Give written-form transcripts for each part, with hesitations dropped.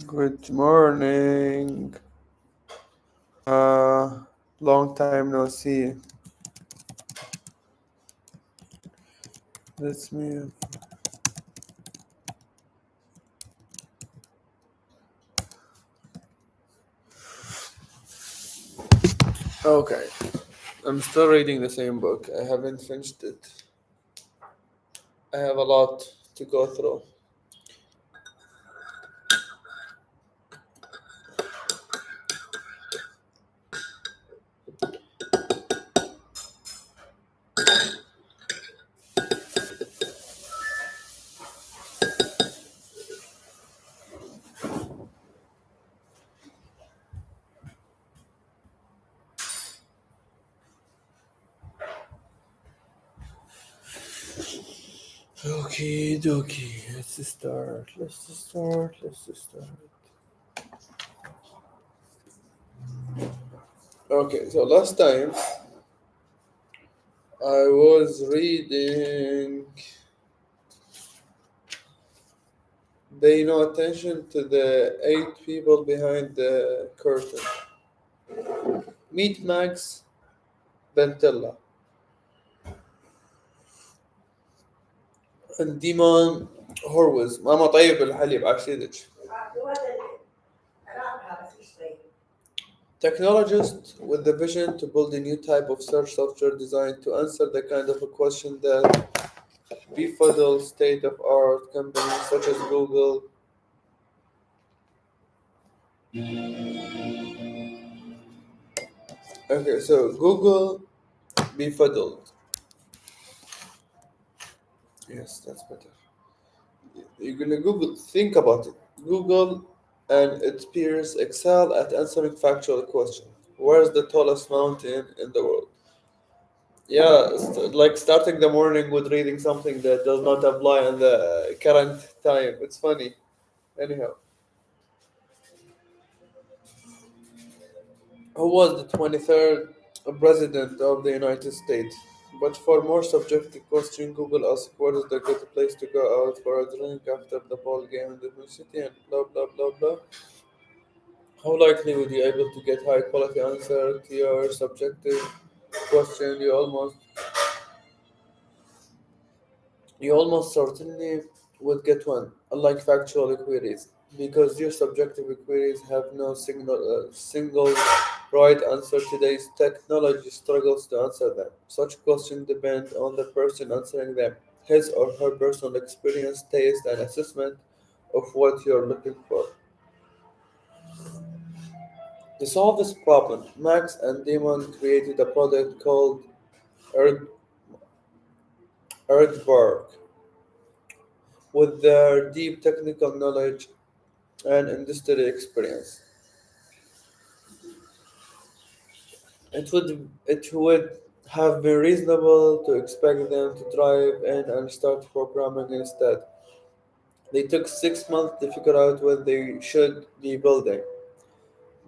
Good morning. Long time no see. That's me. Okay, I'm still reading the same book. I haven't finished it. I have a lot to go through. Okay, dokie. Let's just start. Okay, so last time I was reading. Pay no attention to the 8 people behind the curtain. Meet Max Bentella and Dimon Horwitz. ماما طيب الحليب عشيدك. Technologist with the vision to build a new type of search software designed to answer the kind of a question that befuddle state-of-art companies such as Google. Okay, so Google befuddled. Yes, that's better. You're gonna Google. Think about it. Google and its peers excel at answering factual questions. Where's the tallest mountain in the world? Yeah, like starting the morning with reading something that does not apply in the current time. It's funny. Anyhow, who was the 23rd president of the United States? But for more subjective question, Google asked what is the good place to go out for a drink after the ball game in the new city and blah blah blah blah. How likely would you able to get high quality answer to your subjective question? You almost certainly would get one, unlike factual queries, because your subjective queries have no single right answer. Today's technology struggles to answer them. Such questions depend on the person answering them, his or her personal experience, taste, and assessment of what you're looking for. To solve this problem, Max and Damon created a product called Earth, Earthwork. With their deep technical knowledge and industry experience, it would have been reasonable to expect them to drive in and start programming instead. They took 6 months to figure out what they should be building,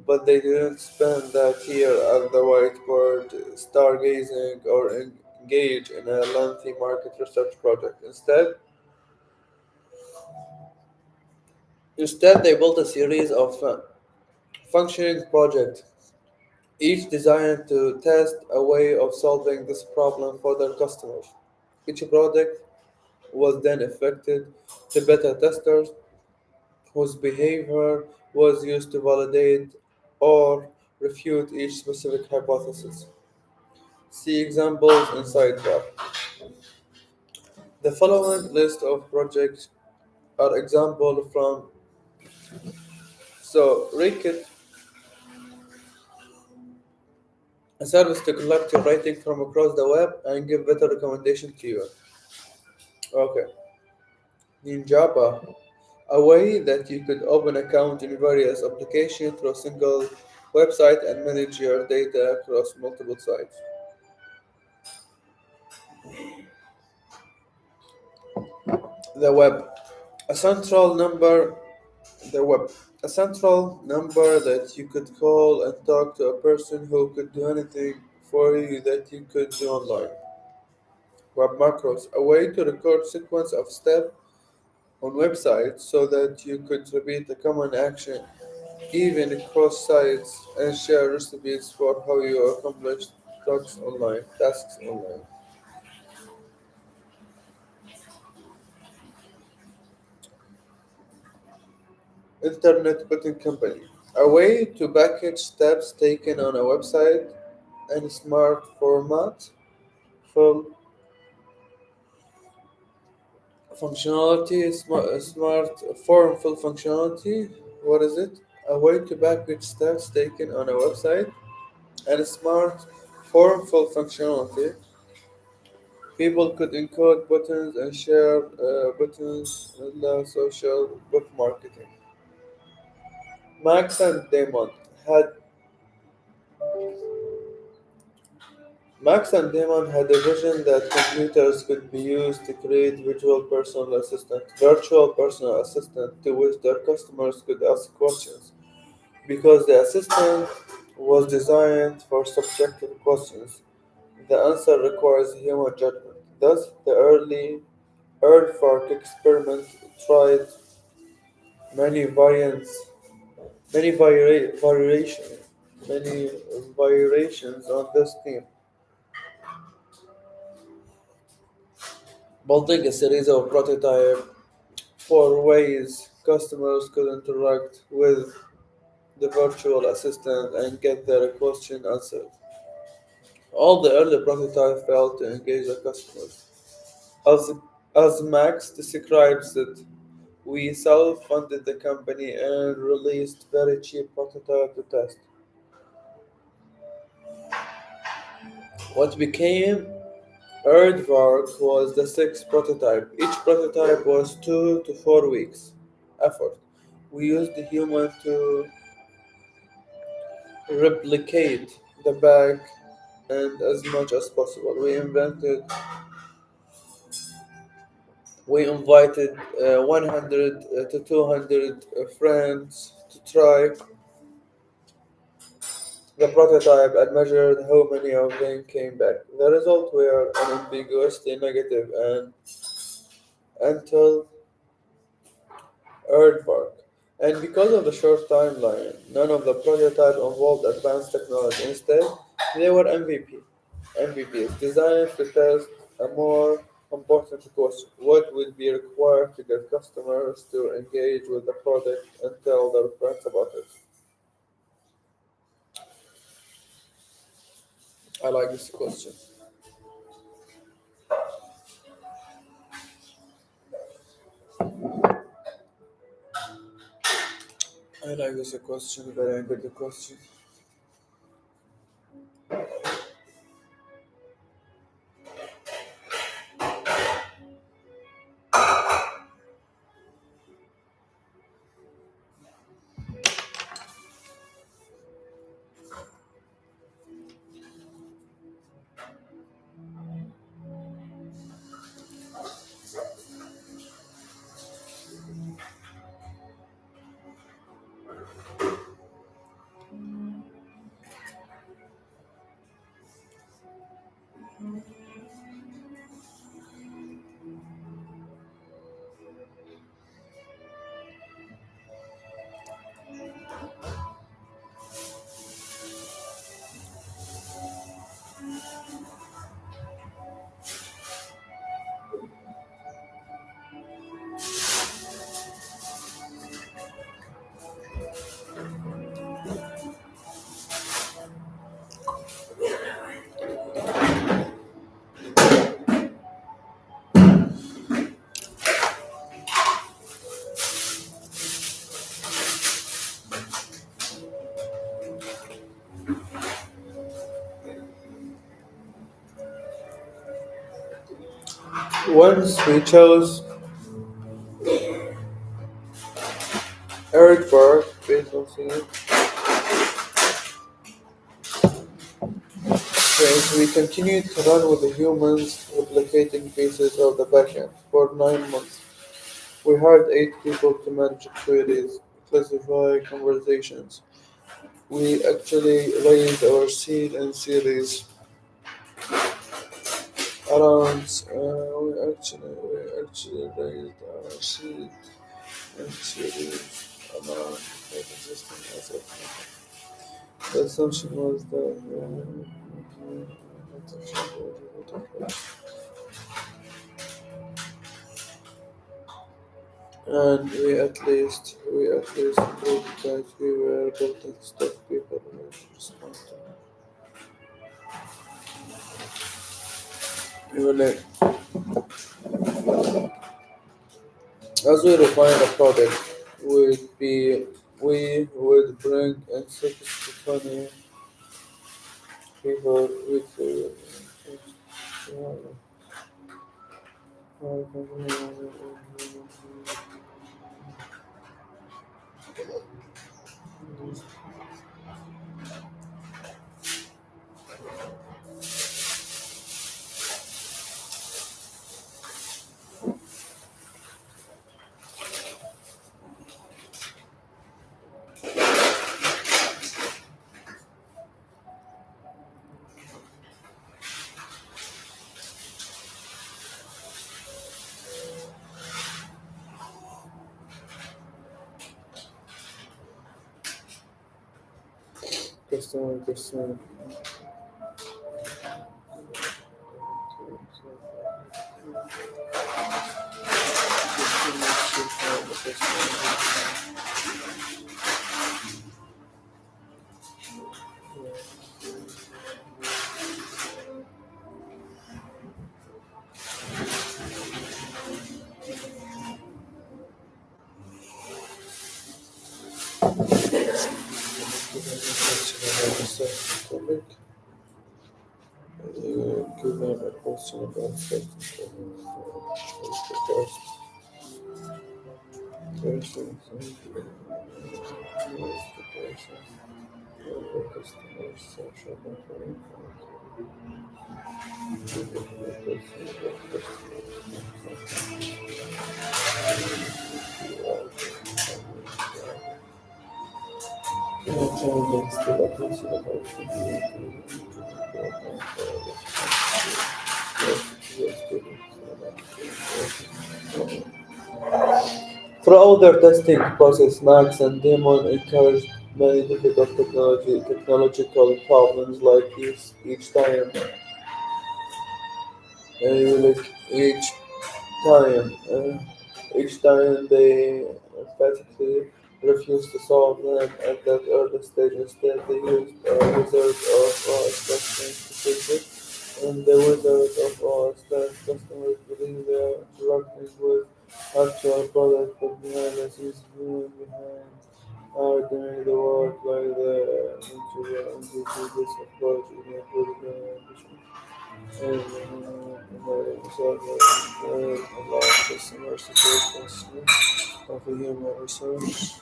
but they didn't spend that year at the whiteboard stargazing or engage in a lengthy market research project. Instead, they built a series of functioning projects, each designed to test a way of solving this problem for their customers. Each product was then affected to beta testers whose behavior was used to validate or refute each specific hypothesis. See examples in sidebar. The following list of projects are examples from Ricket, a service to collect your rating from across the web and give better recommendation to you. Okay. Ninjaba, a way that you could open account in various applications through a single website and manage your data across multiple sites. The web, a central number, the web, a central number that you could call and talk to a person who could do anything for you that you could do online. Web macros, a way to record sequence of steps on websites so that you could repeat a common action even across sites and share recipes for how you accomplish tasks online. Internet Booking Company. A way to package steps taken on a website in smart format, full functionality, full functionality. What is it? A way to package steps taken on a website and smart full functionality. People could encode buttons and share buttons in the social book marketing. Max and Damon had Max and Damon had a vision that computers could be used to create virtual personal assistant to which their customers could ask questions. Because the assistant was designed for subjective questions, the answer requires human judgment. Thus, the early Earthfork experiment tried many variants, many vari- variation, many variations on this theme, building a series of prototypes for ways customers could interact with the virtual assistant and get their question answered. All the early prototypes failed to engage the customers. As, as Max describes it, we self-funded the company and released very cheap prototype to test. What became Earthwork was the sixth prototype. Each prototype was 2 to 4 weeks effort. We used the human to replicate the bag and as much as possible. We invited 100 to 200 friends to try the prototype and measured how many of them came back. The results were unambiguously negative and until Earthwork. And because of the short timeline, none of the prototype involved advanced technology. Instead, they were MVPs designed to test a more important question. What would be required to get customers to engage with the product and tell their friends about it? I like this question. I like this question. Very good question. Once we chose Earthwork based on singing, phase, we continued to run with the humans replicating pieces of the backend for 9 months. We hired 8 people to manage queries, classify conversations. We actually raised our seed and series around. We actually raised sheet and series amount of existing as of now. The assumption was that and we at least proved that we were able to stop people and respond to even as we refine the product, we would bring in 6 to 20 people with customer. Topic. Give them a question about first person, customer social throughout their testing process, Max and Damon encouraged many difficult technological problems like this each time, each time they emphatically refused to solve them at that early stage. Instead, they used a wizard of Oz testing to fix it. And the wizard of Oz that customers believe they are interacting with actual product, but behind the scenes, human behind are doing the work by the engineer and due to this approach, it improved the ambition. And so allow customers to take control of the human resource.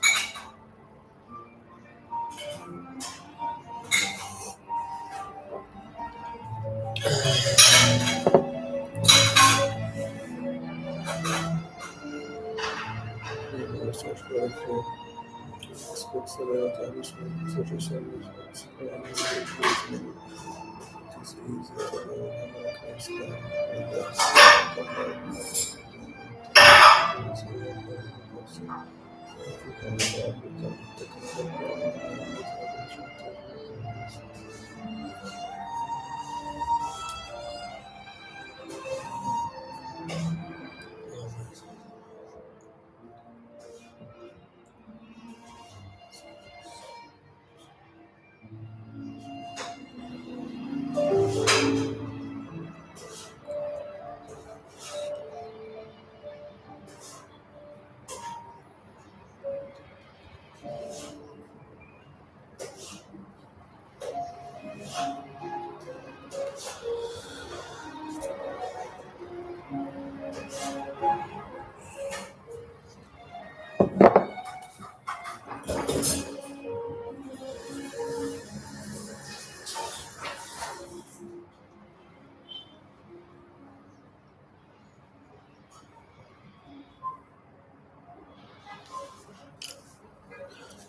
Human resource welfare, responsibility, management, social management, and engagement. It is easy to learn how to understand and that's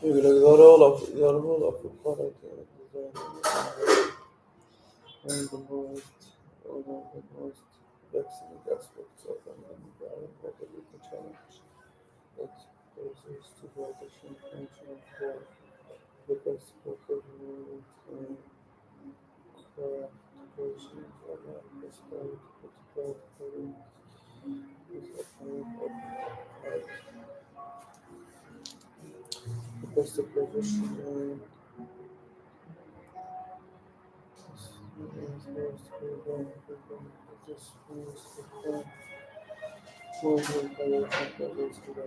the role of the product design and one of the most vexing aspects of an environmental challenge. It causes to partition function for because fulfillment and craft patients are not prescribed but practically is a kind of art. Because the position is most frequent, just means the point movement direction levels to the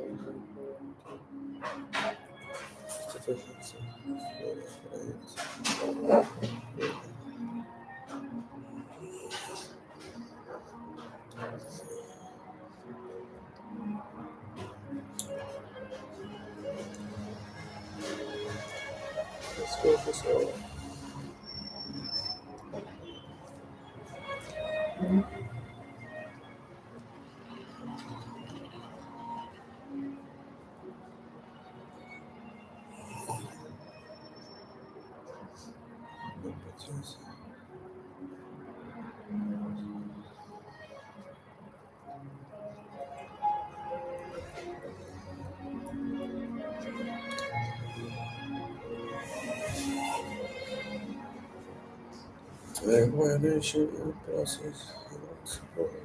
efficiency. Let's go for so. Evaluation and process support.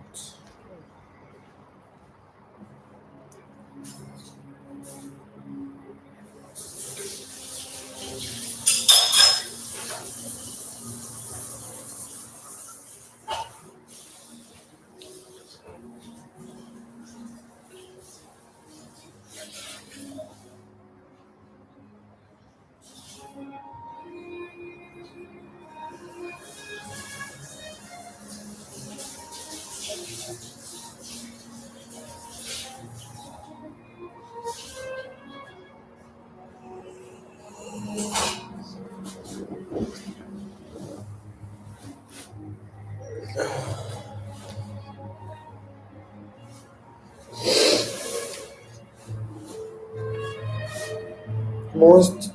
Most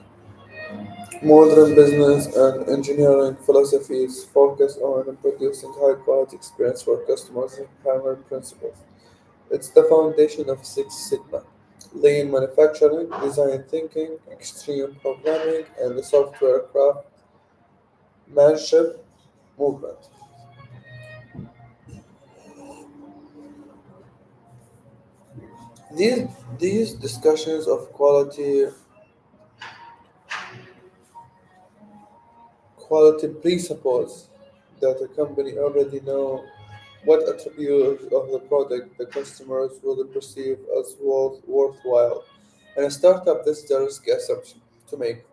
modern business and engineering philosophies focus on producing high quality experience for customers and primary principles. It's the foundation of Six Sigma, lean manufacturing, design thinking, extreme programming, and the software craftsmanship movement. These, these discussions of quality presuppose that a company already know what attributes of the product the customers will perceive as worthwhile. In a startup, this is a risky assumption to make.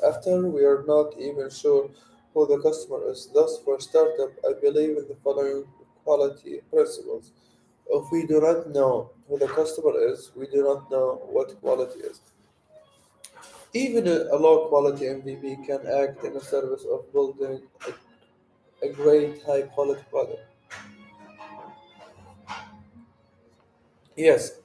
After we are not even sure who the customer is. Thus, for a startup, I believe in the following quality principles. If we do not know who the customer is, we do not know what quality is. Even a low quality MVP can act in the service of building a great high quality product. Yes,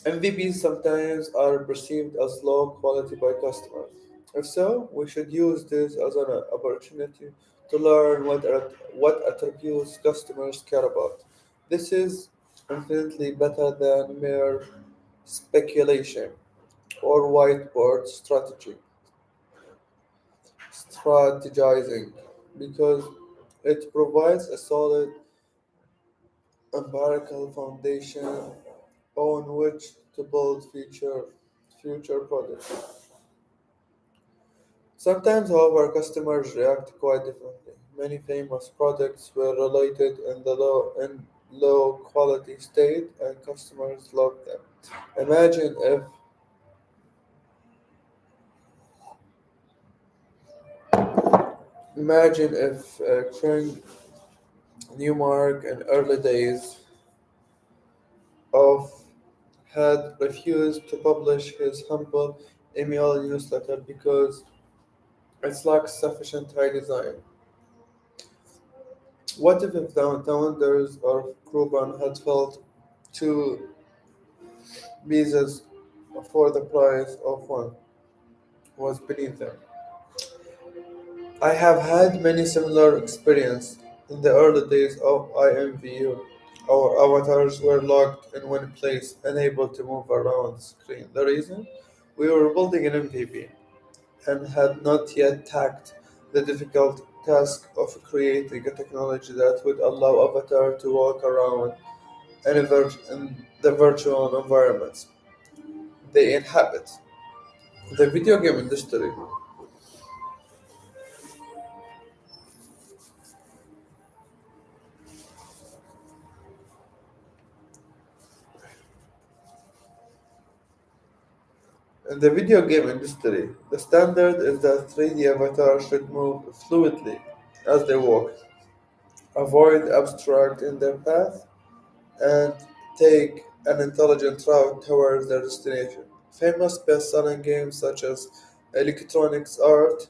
MVPs sometimes are perceived as low quality by customers. If so, we should use this as an opportunity to learn what attributes customers care about. This is infinitely better than mere speculation or whiteboard strategizing because it provides a solid empirical foundation on which to build future products. Sometimes, however, customers react quite differently. Many famous products were related in low quality state and customers loved them. Imagine if King Newmark in early days of had refused to publish his humble email newsletter because it lacks sufficient high design. What if the founders of Groupon had felt two pieces for the price of one was beneath them? I have had many similar experience in the early days of IMVU. Our avatars were locked in one place, unable to move around the screen. The reason? We were building an MVP and had not yet tackled the difficult task of creating a technology that would allow Avatar to walk around in the virtual environments they inhabit. The video game industry. In the video game industry, the standard is that 3D avatars should move fluidly as they walk, avoid obstruct in their path, and take an intelligent route towards their destination. Famous best-selling games such as Electronics Art,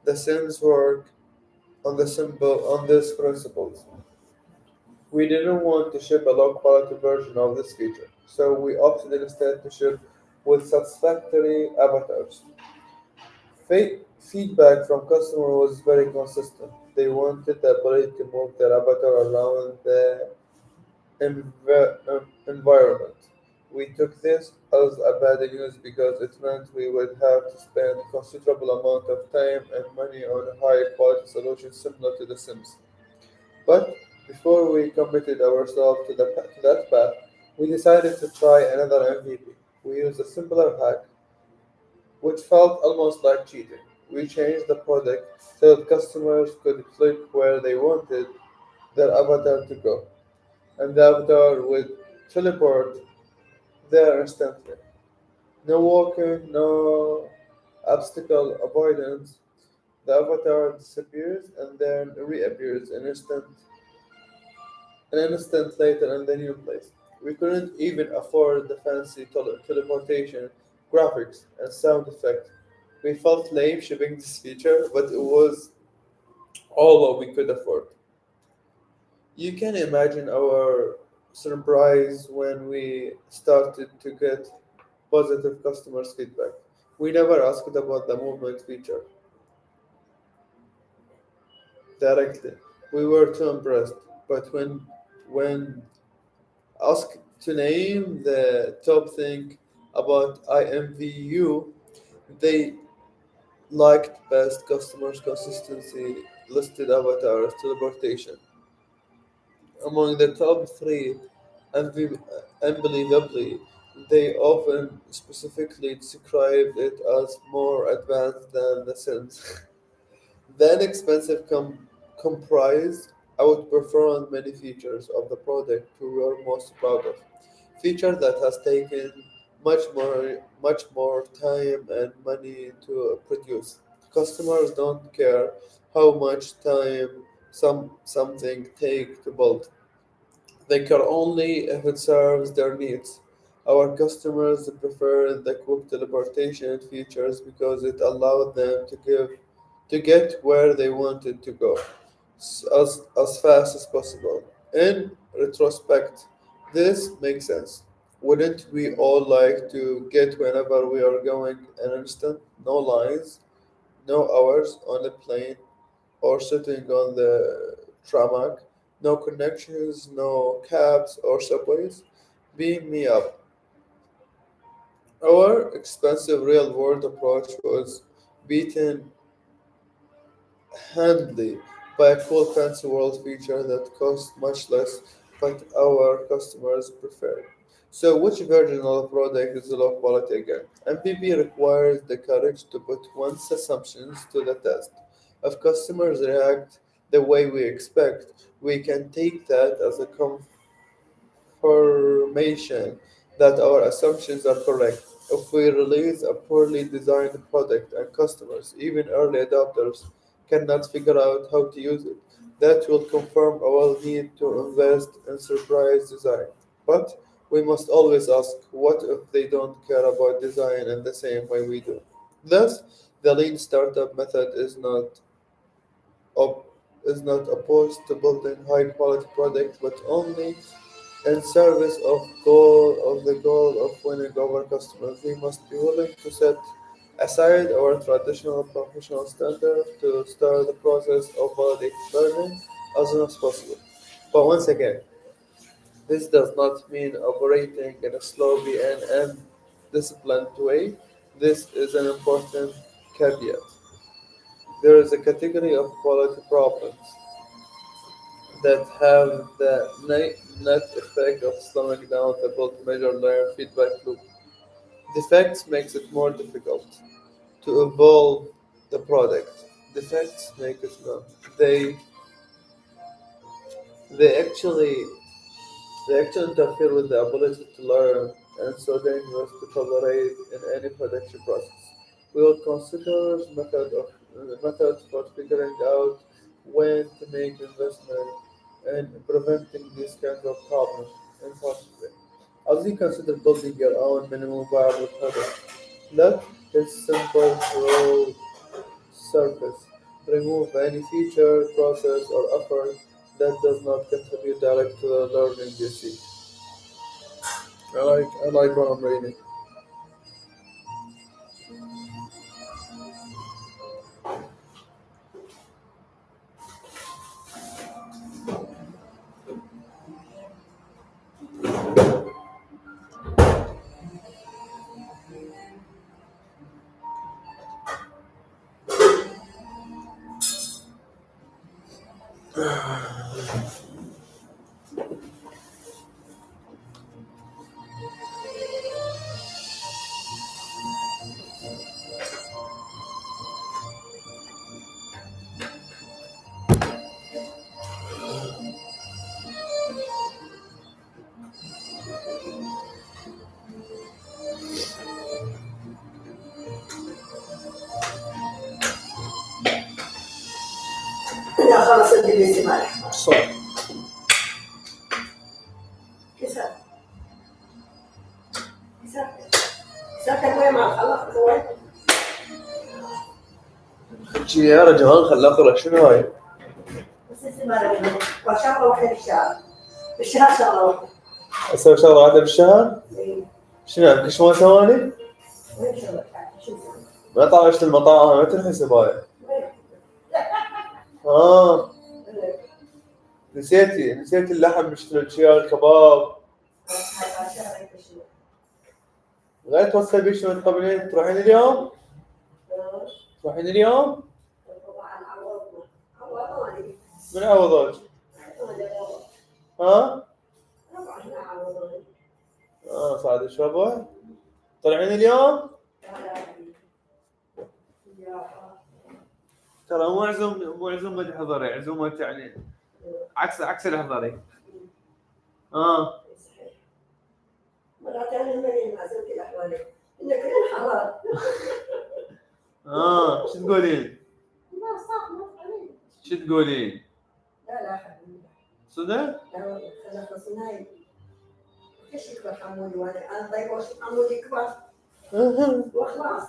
The Sims work on these principles. We didn't want to ship a low-quality version of this feature, so we opted instead to ship with satisfactory avatars. Feedback from customers was very consistent. They wanted the ability to move their avatar around the environment. We took this as a bad news because it meant we would have to spend considerable amount of time and money on a high quality solution similar to The Sims. But before we committed ourselves to that path, we decided to try another MVP. We used a simpler hack, which felt almost like cheating. We changed the product so that customers could click where they wanted their avatar to go, and the avatar would teleport there instantly. No walking, no obstacle avoidance. The avatar disappears and then reappears an instant later in the new place. We couldn't even afford the fancy teleportation, graphics, and sound effect. We felt lame shipping this feature, but it was all we could afford. You can imagine our surprise when we started to get positive customers' feedback. We never asked about the movement feature directly. We were too impressed. But when asked to name the top thing about IMVU, they liked best customers consistency, listed avatars, teleportation. Among the top three, unbelievably, they often specifically described it as more advanced than The Sims. The inexpensive comprise outperformed many features of the product we were most proud of. Feature that has taken much more time and money to produce. Customers don't care how much time something take to build. They care only if it serves their needs. Our customers prefer the quick teleportation features because it allowed them to get where they wanted to go as fast as possible. In retrospect, this makes sense. Wouldn't we all like to get whenever we are going an instant? No lines, no hours on a plane or sitting on the tarmac, no connections, no cabs or subways. Beam me up. Our expensive real world approach was beaten handily by a cool fancy world feature that cost much less but our customers preferred. So which version of the product is low quality again? MPP requires the courage to put one's assumptions to the test. If customers react the way we expect, we can take that as a confirmation that our assumptions are correct. If we release a poorly designed product and customers, even early adopters, cannot figure out how to use it, that will confirm our need to invest in surprise design. But we must always ask, what if they don't care about design in the same way we do? Thus, the lean startup method op- is not opposed to building high quality products, but only in service of the goal of winning over customers. We must be willing to set aside our traditional professional standard to start the process of validate learning as soon as possible. But once again, This does not mean operating in a sloppy and undisciplined way. This is an important caveat. There is a category of quality problems that have the net effect of slowing down the build measure learn feedback loop. Defects makes it more difficult to evolve the product. Defects make it slow. They they actually they actually interfere with the ability to learn and so dangerous to tolerate in any production process. We will consider methods for figuring out when to make investment and preventing these kinds of problems in software. As you consider building your own minimum viable product, let this simple raw surface. Remove any feature, process, or effort that does not contribute directly to the learning you seek. I like what I'm reading. لا خلاص الانجليزي ما راح So, كسر كسر كسرت وين ما خلصت وين شي يا رجال خلاه اقرا شنو هاي؟ بس انت ما راح وشغله واحده بالشهر بالشهر شغله واحده اسوي شغله واحده بالشهر؟ إيه. شنو عندك شو ثواني؟ وين شغلك شو تسوي؟ ما طالعت المطاعم ما تنحسب هاي. وين؟ اه إيه. نسيتي اللحم بالشيال الكباب. هاي شهرك شنو؟ غير توصل بي شنو تقبلين تروحين اليوم؟ تروحين اليوم؟ طبعا عوضوني من عوضوك؟ ها؟ طبعا عوضوني صعد الشباب طالعين اليوم؟ ترى مو عزومة حضري عزومة يعني عكس الحضري. مرات انا ماني معزومة الاحوالي ان كلنا حرام شو تقولين؟ ما صح ما تقولين شو تقولين؟ لا حبيبي صدق؟ لا والله انا خلصناي ايش يكبر حمودي وانا ضيق وش حمودي يكبر وخلاص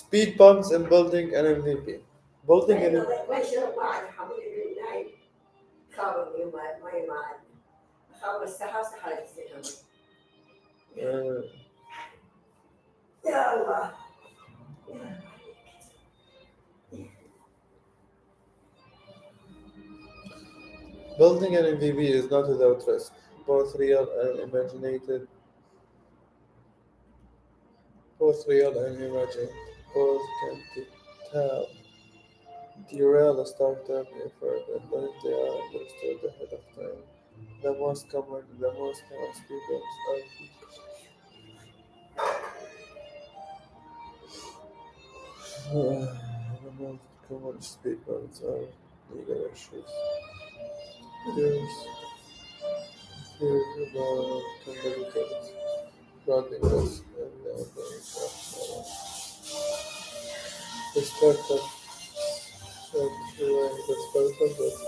Speed bumps in building an MVP. Building an ما يشرب ما عاد حمودي بالنايم خابر يوم ما عاد خابر السحر سحر السحر يا الله Building an MVP is not without risk, both real and imaginated. Both real and imagined. Both can tell derail a startup effort and if they are understood ahead of time. The most common speed bumps are the most common speed bumps are legal issues. Here's about competitors, branding risk, and the ongoing cost. The startup that's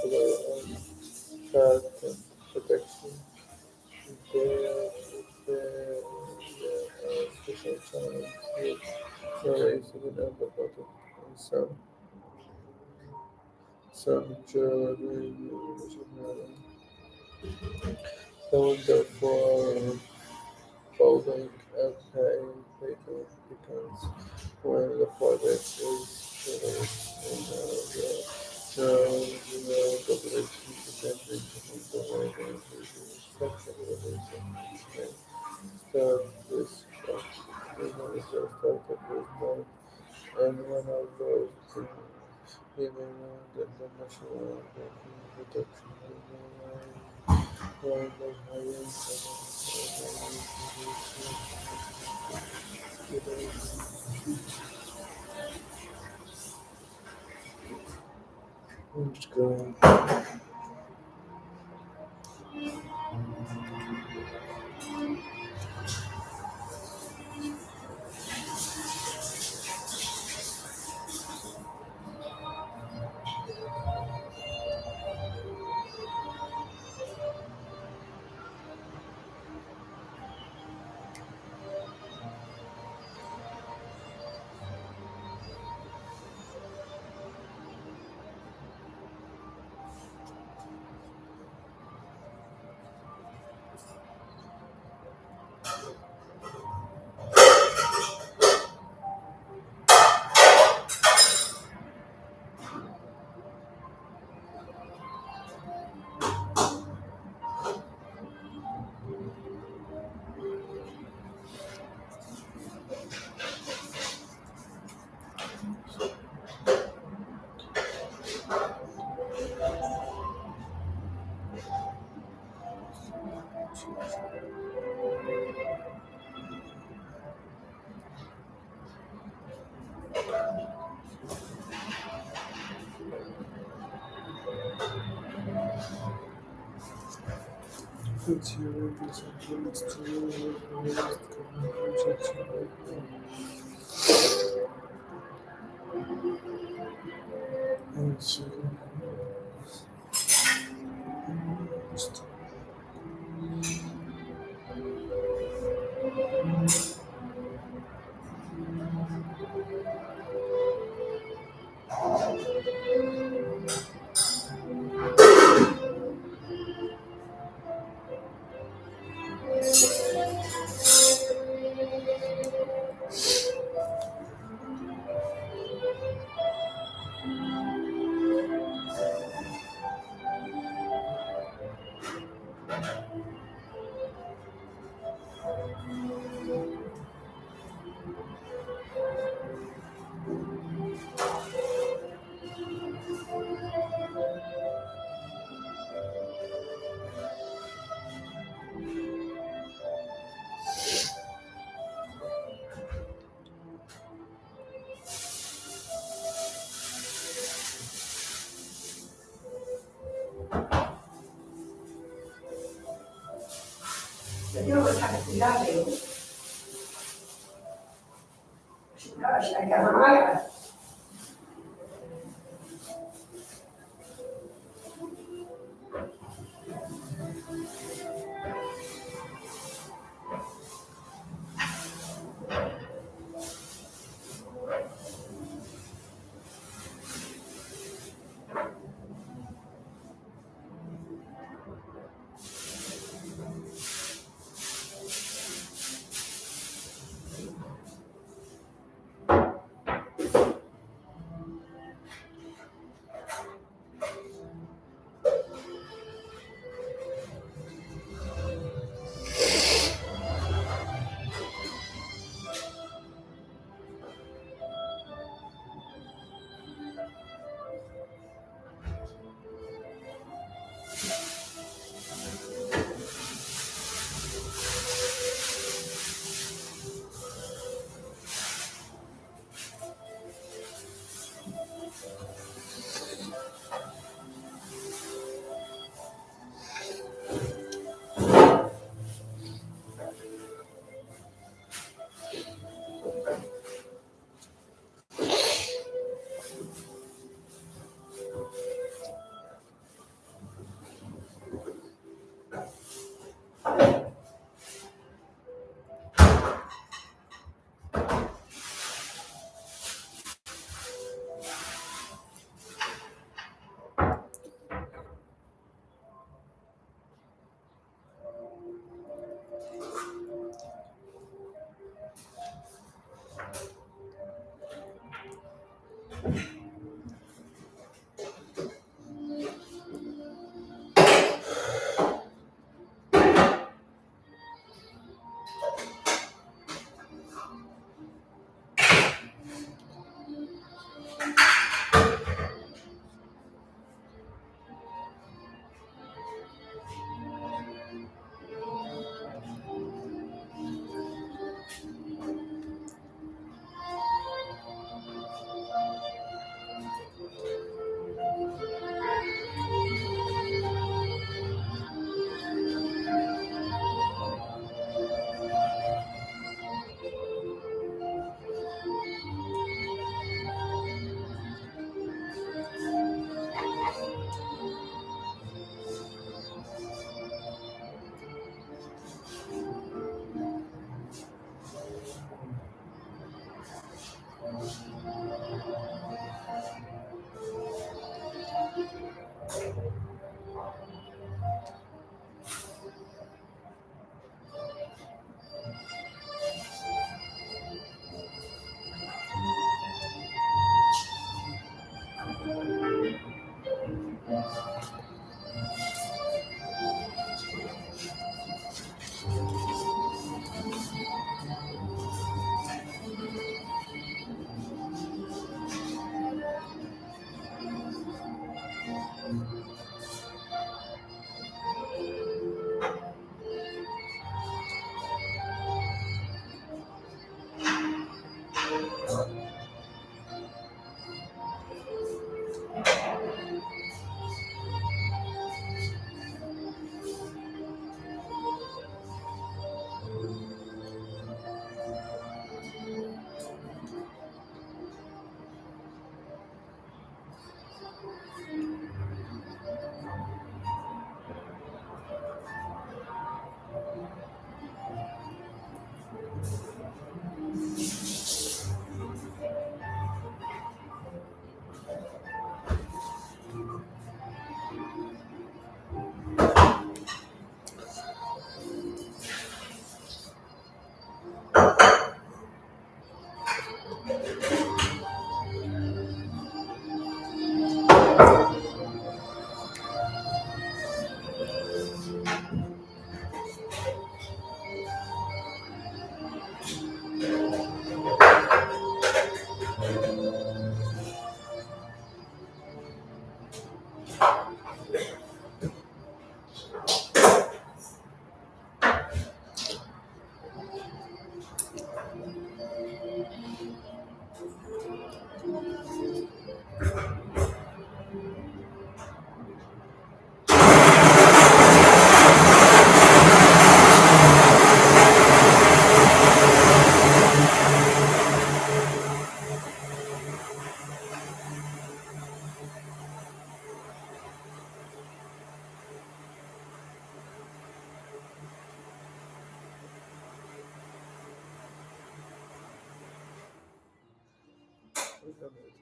rely on patent protection. There are special challenges with narration and the bottom. And some German the window for folding and paying paper becomes when the project is finished and the government Simply changing the way the individual structure relations. Start with human resource started with more and one of those human and international protection while the hiring and considering this influence to raised and second Io capitale, la chiamata,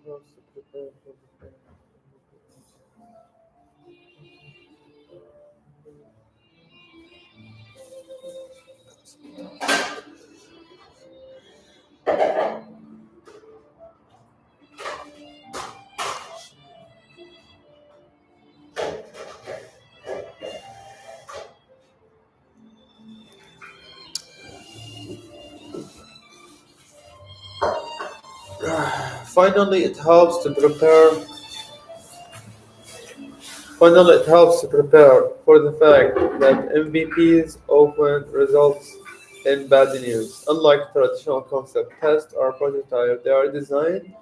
Helps to prepare for the Finally, it helps to prepare. Finally, it helps to prepare for the fact that MVPs often results in bad news. Unlike traditional concept tests or prototype, they are designed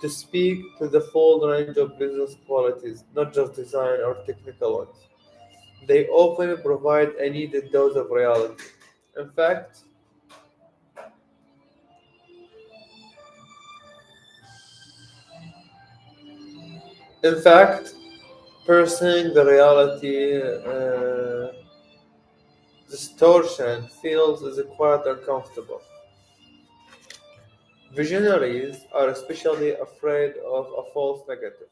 to speak to the full range of business qualities, not just design or technical ones. They often provide a needed dose of reality. In fact, in fact, Pursuing the reality distortion feels is quite uncomfortable. Visionaries are especially afraid of a false negative.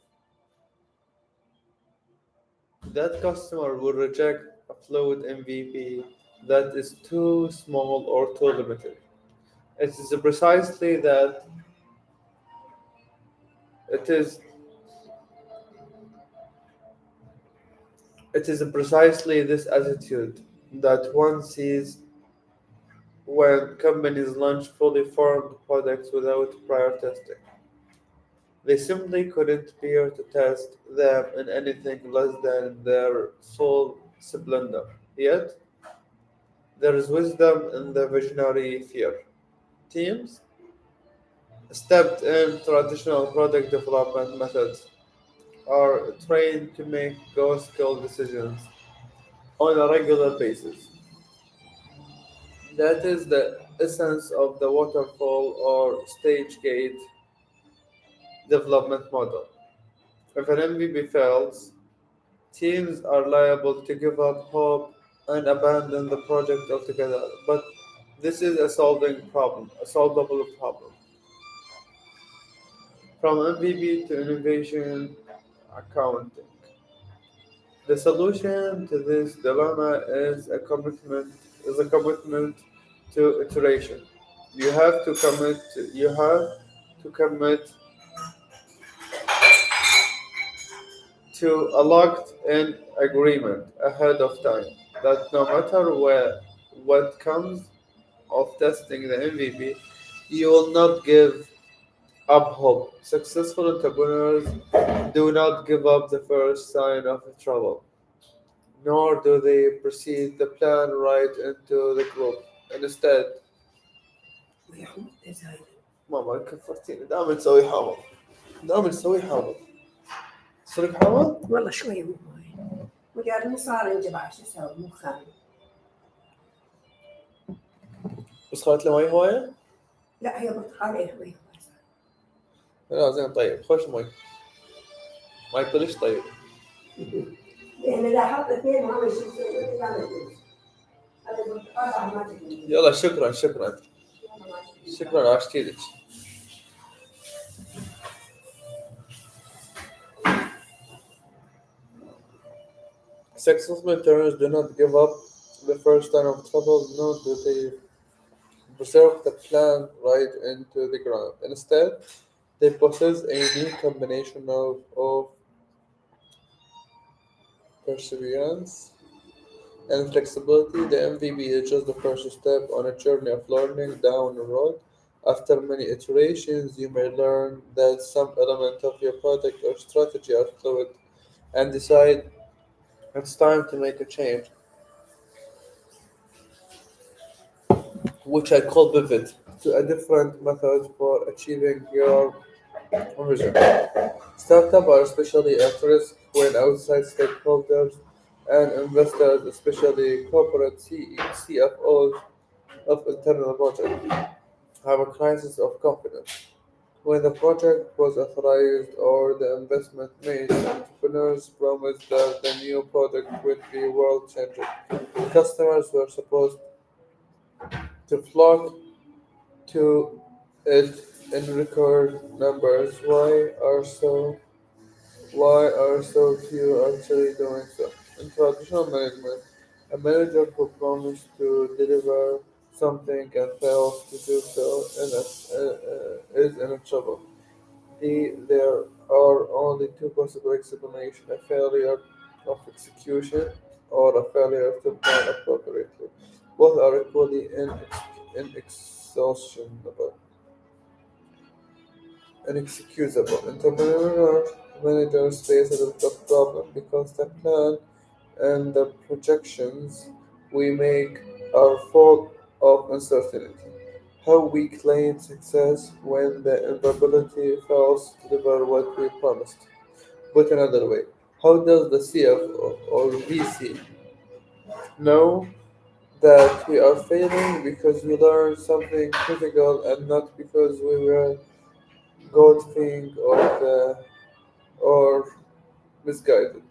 That customer will reject a flawed MVP that is too small or too limited. It is precisely that it is it is precisely this attitude that one sees when companies launch fully formed products without prior testing. They simply couldn't bear to test them in anything less than their soul splendor. Yet, there is wisdom in the visionary fear. Teams stepped in traditional product development methods are trained to make go skill decisions on a regular basis. That is the essence of the waterfall or stage gate development model. If an MVP fails, teams are liable to give up hope and abandon the project altogether. But this is a solvable problem. From MVP to innovation accounting. The solution to this dilemma is a commitment to iteration. You have to commit to a locked in agreement ahead of time that no matter what comes of testing the MVP, you will not give up hope. Successful entrepreneurs do not give up the first sign of trouble, nor do they proceed the plan right into the group. Instead, ويحمد زايد. ماما كفرتيني دائما تسوي حمض دائما تسوي حمض صرك حمض والله شوية مو وايد. وقال صار انجبع شو اسوي مو خاين. بس خلت له مي هواية؟ لا هي برتقالية شوية. لا زين طيب خوش مي كلش طيب يعني إذا حط اثنين ما يصير هذا برتقال ما تقدر. يلا شكرا عشتيلك Successful entrepreneurs do not give up the first sign of trouble, nor do they preserve the plan right into the ground. Instead, they possess a unique combination of perseverance and flexibility. The MVP is just the first step on a journey of learning down the road. After many iterations, you may learn that some element of your product or strategy are fluid and decide it's time to make a change, which I call pivot to a different method for achieving your vision. Startups are especially at risk when outside stakeholders and investors, especially corporate CFOs of internal projects, have a crisis of confidence. When the project was authorized or the investment made, entrepreneurs promised that the new product would be world changing. Customers were supposed to flock to it in record numbers. Why are so few actually doing so? In traditional management, a manager who promises to deliver something and fails to do so is in trouble. There are only two possible explanations: a failure of execution or a failure to plan appropriately. Both are equally inexhaustible, inexcusable. Entrepreneur managers face a difficult problem because the plan and the projections we make are full of uncertainty. How we claim success when the inability fails to deliver what we promised. Put another way, how does the CFO or VC know that we are failing because we learned something critical and not because we were gossiping or misguided?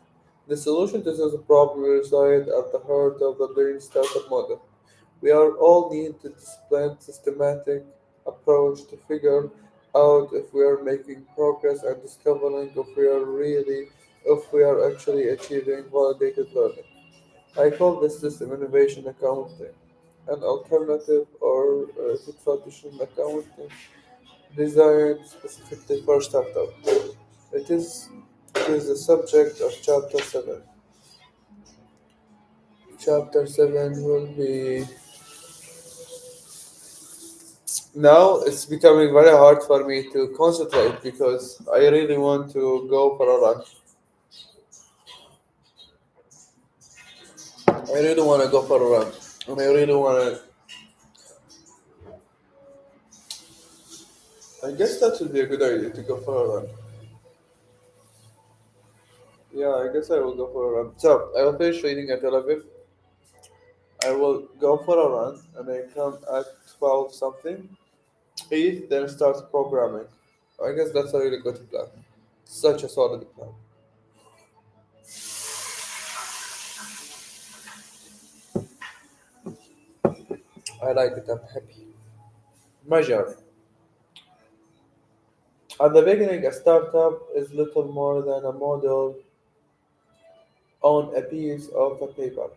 The solution to this problem resides at the heart of the lean startup model. We are all need to discipline systematic approach to figure out if we are making progress and discovering if we are actually achieving validated learning. I call this system innovation accounting, an alternative to traditional accounting designed specifically for startup. It is it is the subject of chapter 7. Chapter 7 will be. Now it's becoming very hard for me to concentrate because I really want to go for a run. I really want to go for a run. And I really want to. I guess that would be a good idea to go for a run. Yeah, I guess I will go for a run. So I will finish reading at 11. I will go for a run and I come at 12 something. Eat, then start programming. I guess that's a really good plan. Such a solid plan. I like it. I'm happy. Measure. At the beginning, a startup is little more than a model on a piece of a paper.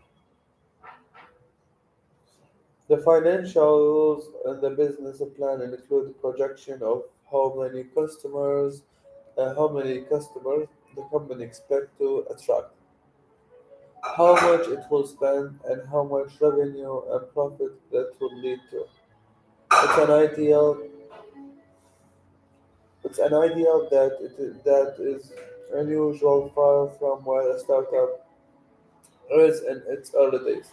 The financials and the business plan include projection of how many customers the company expect to attract, how much it will spend, and how much revenue and profit that will lead to. It's an ideal. It's an ideal that is unusual, far from where a startup is in its early days.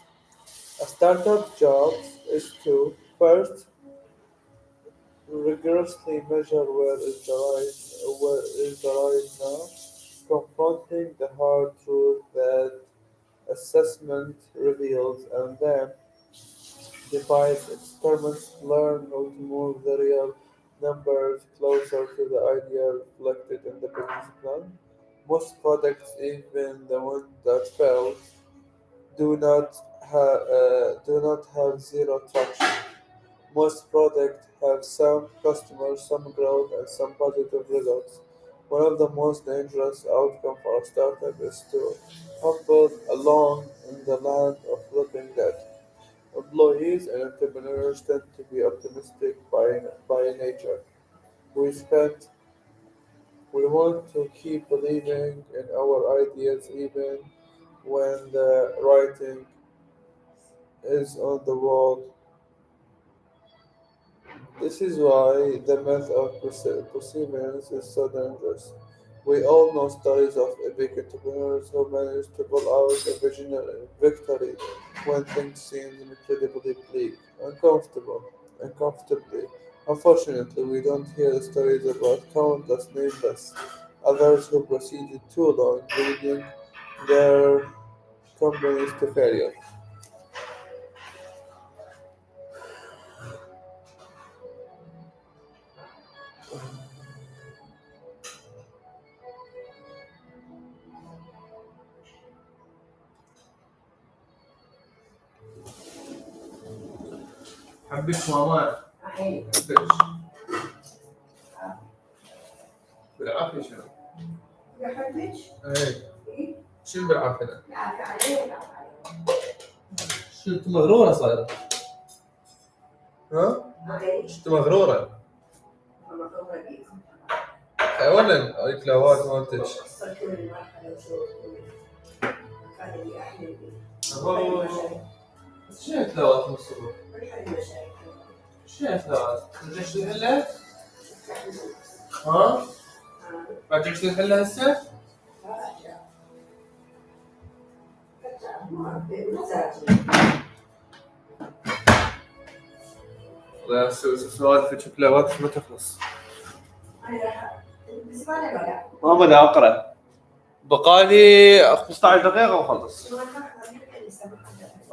A startup job is to first rigorously measure where is the right now, confronting the hard truth that assessment reveals, and then devise experiments to learn how to move the real numbers closer to the idea reflected in the business plan. Most products, even the ones that fail, do not have zero traction. Most products have some customers, some growth, and some positive results. One of the most dangerous outcomes for a startup is to humble along in the land of living dead. Employees and entrepreneurs tend to be optimistic by nature. We spend we want to keep believing in our ideas even when the writing is on the wall. This is why the myth of perseverance is so dangerous. We all know stories of epic entrepreneurs who managed to pull out a visionary victory when things seemed incredibly bleak, uncomfortably. Unfortunately, we don't hear stories about countless nameless others who proceeded too long, leading their companies to failure. حبيت ماما أحيي. حبيت بالعافية شنو؟ يحبك؟ ايه إيه؟ شنو بالعافية؟ العافية عليه والعافية عليه. شنو انت مغرورة صايرة؟ ها؟ عليه. انت مغرورة؟ أما هو بيك. اولا الكلاوات مالتك قصة كل المرحلة وشو كان اللي أحلم بيه. هو شنو الكلاوات من الصبح؟ والحل مشاكل. شنو الكلاوات؟ رجعت تحلها؟ ها؟ رجعت تحلها هسه؟ والله سوالفك كلاوات ما تخلص. ما بدي اقرا. بقالي 15 دقيقة وخلص.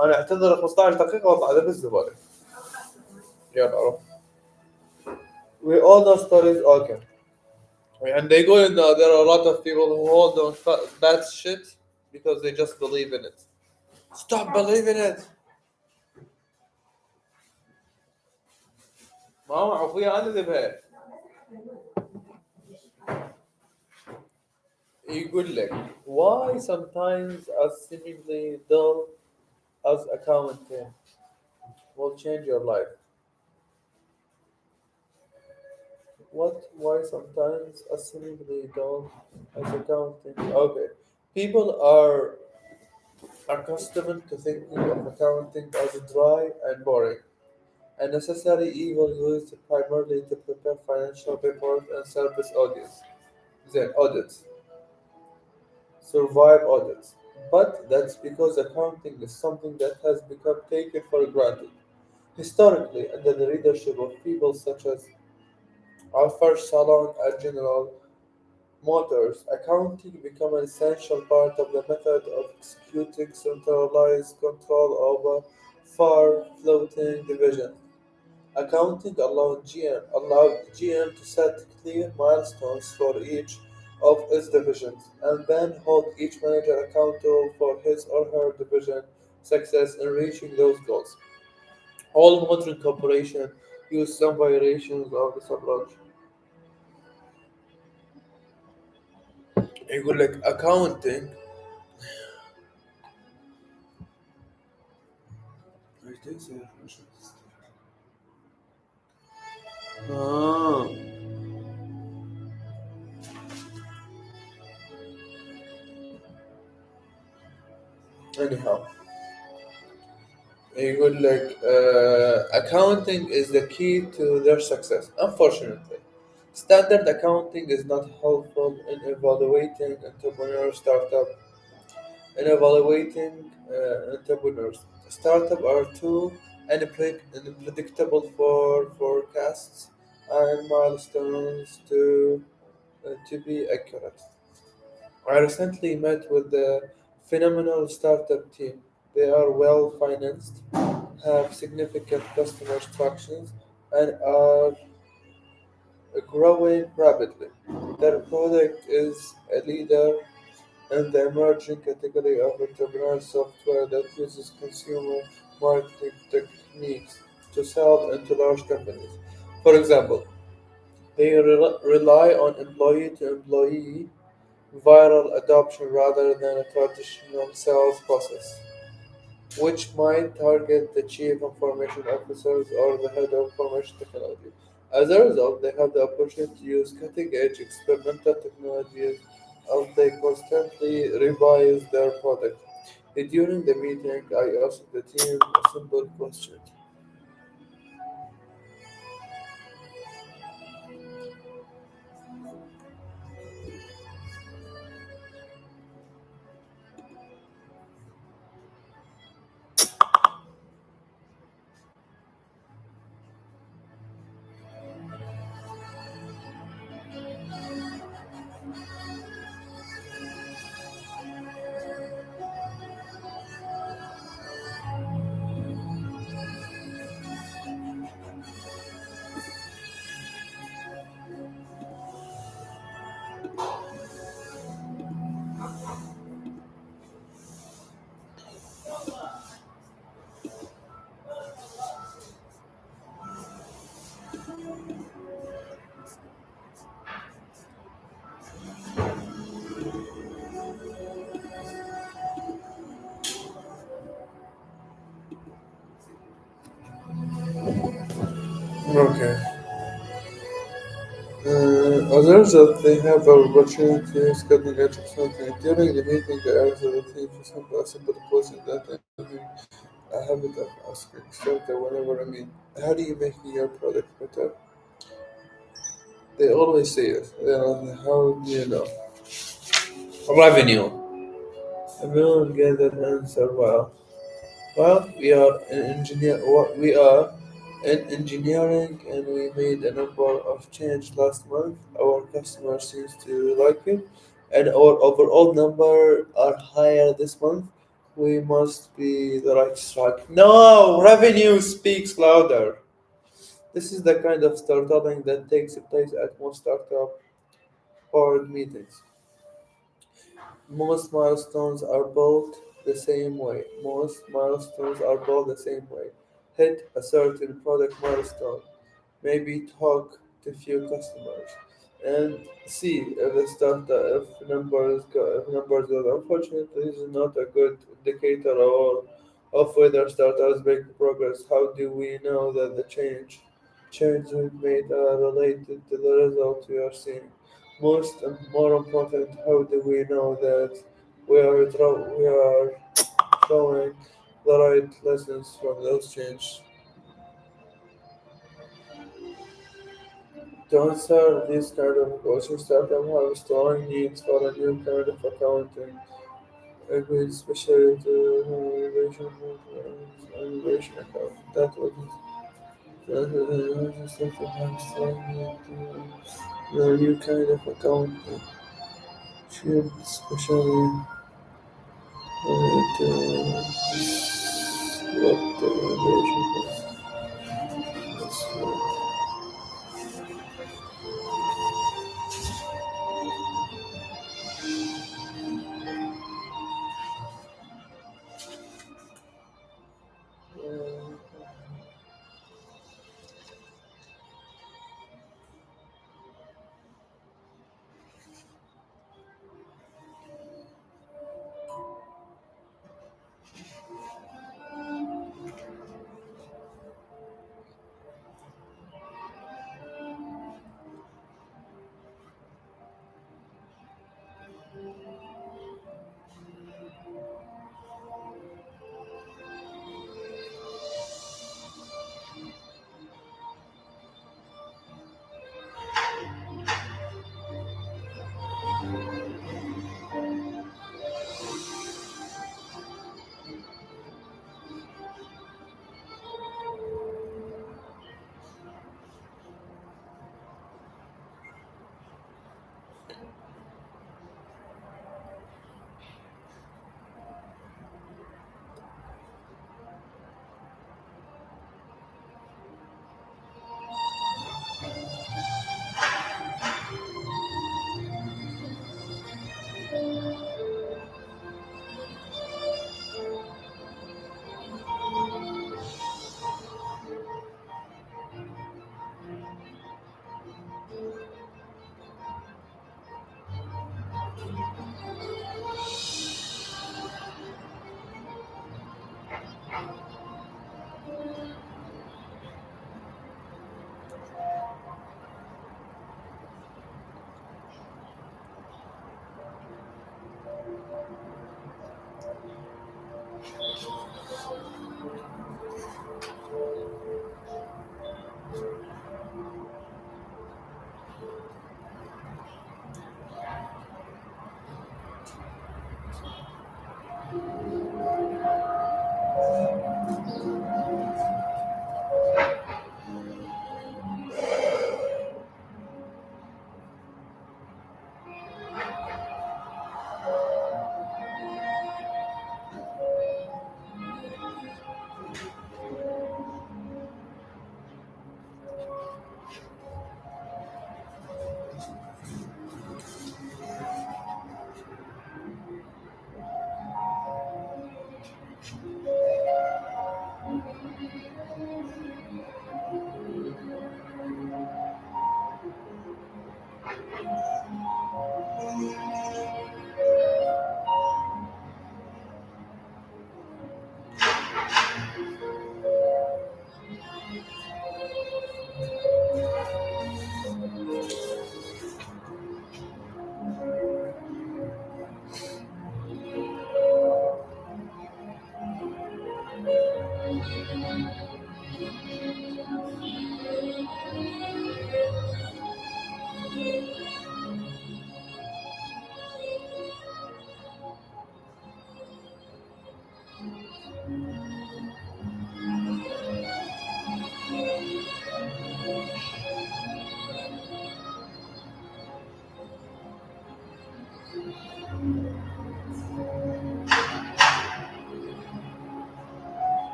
انا اعتذر 15 دقيقة واطلع على بالزبالة. يلا روح. We all know stories okay. And they go in there are a lot of people who hold on that shit because they just believe in it. Stop believing it. ماما عفوية أنا ذبها. يقول لك why sometimes as seemingly dull as accounting will change your life. Why sometimes as seemingly dull as accounting. Okay. People are accustomed to thinking of accounting as dry and boring. A necessary evil used primarily to prepare financial reports and service audits. Then audits. Survive audits. But that's because accounting is something that has become taken for granted. Historically, under the leadership of people such as our first Salon and General Motors, accounting became an essential part of the method of executing centralized control over far-floating divisions. Accounting allowed GM to set clear milestones for each of its divisions and then hold each manager accountable for his or her division success in reaching those goals. All modern corporations use some variations of this approach. يقول لك accounting آه. Anyhow يقول لك accounting is the key to their success. Unfortunately, standard accounting is not helpful in evaluating entrepreneurs. Startups are too unpredictable for forecasts and milestones to be accurate. I recently met with the phenomenal startup team. They are well financed, have significant customer traction, and are growing rapidly. Their product is a leader in the emerging category of entrepreneur software that uses consumer marketing techniques to sell into large companies. For example, they rely on employee to employee viral adoption rather than a traditional sales process, which might target the chief information officers or the head of information technology. As a result, they have the opportunity to use cutting edge experimental technologies as they constantly revise their product. During the meeting, I asked the team a simple question. Okay. Others that they have the opportunity to cutting edge of something. During the meeting, I asked the team for a simple question that I think a habit of asking starter whenever I meet. How do you make your product better? They always say it. How do you know? Revenue. Everyone get that answer well. Well, we are in engineering, and we made a number of change last month. Our customer seems to like it, and our overall number are higher this month. We must be the right track. No, revenue speaks louder. This is the kind of startupping that takes place at most startup board meetings. Most milestones are built the same way. Most milestones are built the same way. Hit a certain product milestone, maybe talk to few customers, and see if the start if numbers are unfortunately this is not a good indicator or of whether startups make progress. How do we know that the change we've made are related to the results we are seeing? Most and more important, how do we know that we are drawing the right lessons from those changes? To answer this kind of questions, startup have strong needs for a new kind of accounting, a great especially to innovation account. That was startup have strong need to a new kind of accounting, especially to what the innovation is.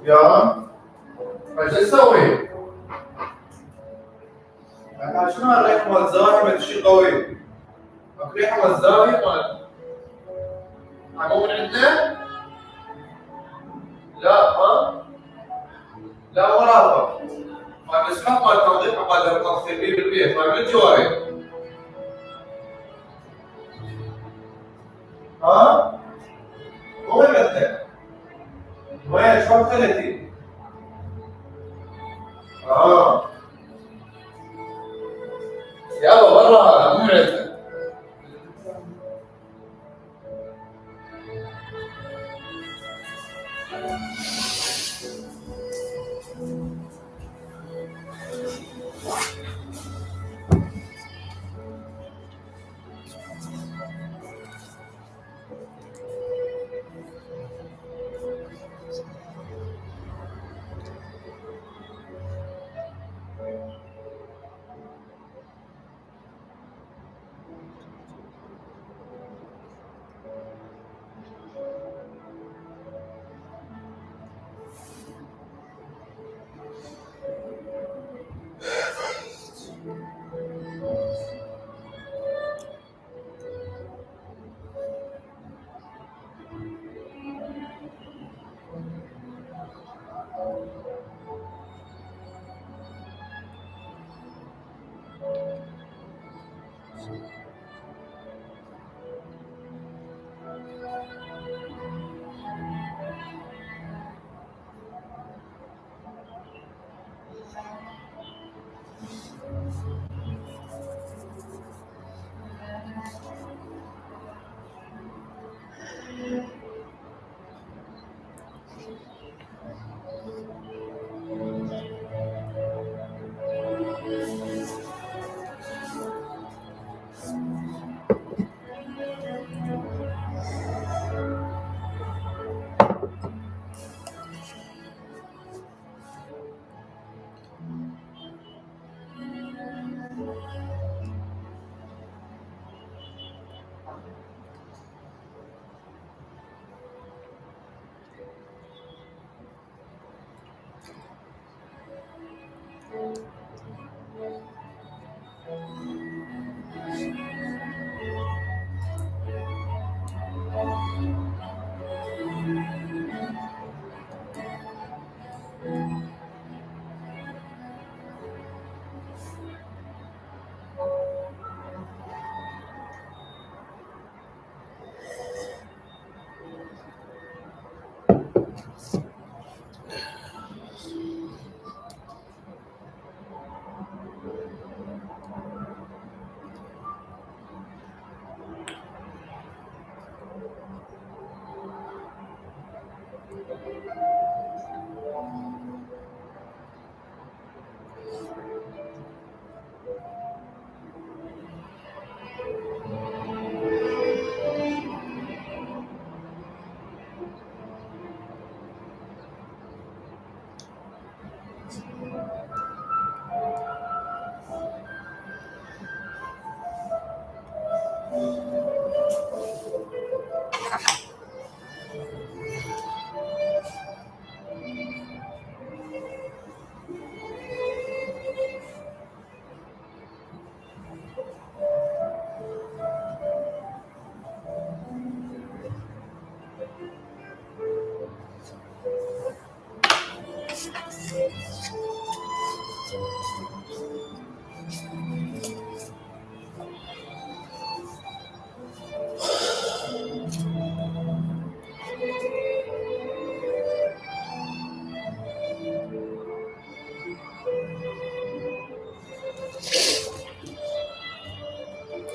يا ايش تسوي؟ انا شنو الريح مال الزاهي شيء قوي. الريح مال الزاهي مال مو من عندنا؟ لا ها؟ لا وراها. مال الاسماك مال تنظيف مال التنظيفين بالبيت مال من جواري. ها؟ مو من عندنا. وين شلون خليتي؟ اه يلا برا هذا مو من عندنا.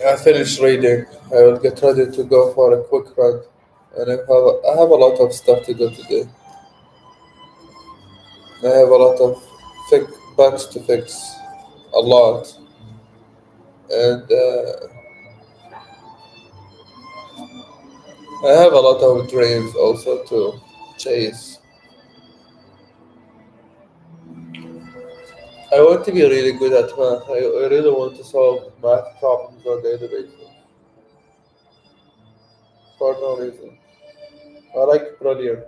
I finished reading. I will get ready to go for a quick run, and I have a lot of stuff to do today. I have a lot of bugs to fix, a lot, and I have a lot of dreams also to chase. I want to be really good at math. I really want to solve math problems on a daily basis for no reason. I like brilliant.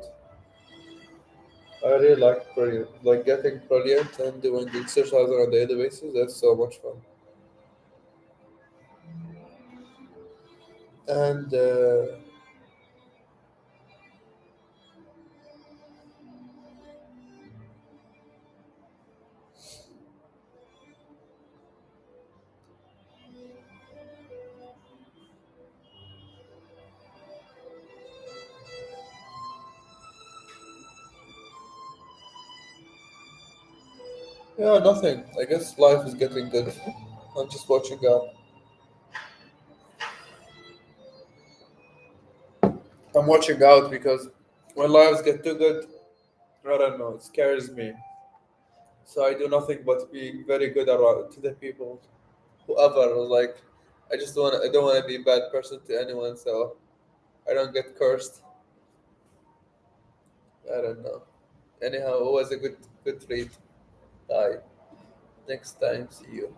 I really like brilliant. Like getting brilliant and doing the exercise on a daily basis. That's so much fun. And yeah, nothing. I guess life is getting good. I'm just watching out. I'm watching out because when lives get too good, I don't know, it scares me. So I do nothing but be very good around to the people, whoever. Like, I don't want to be a bad person to anyone, so I don't get cursed. I don't know. Anyhow, it was a good read. Bye. Next time, see you.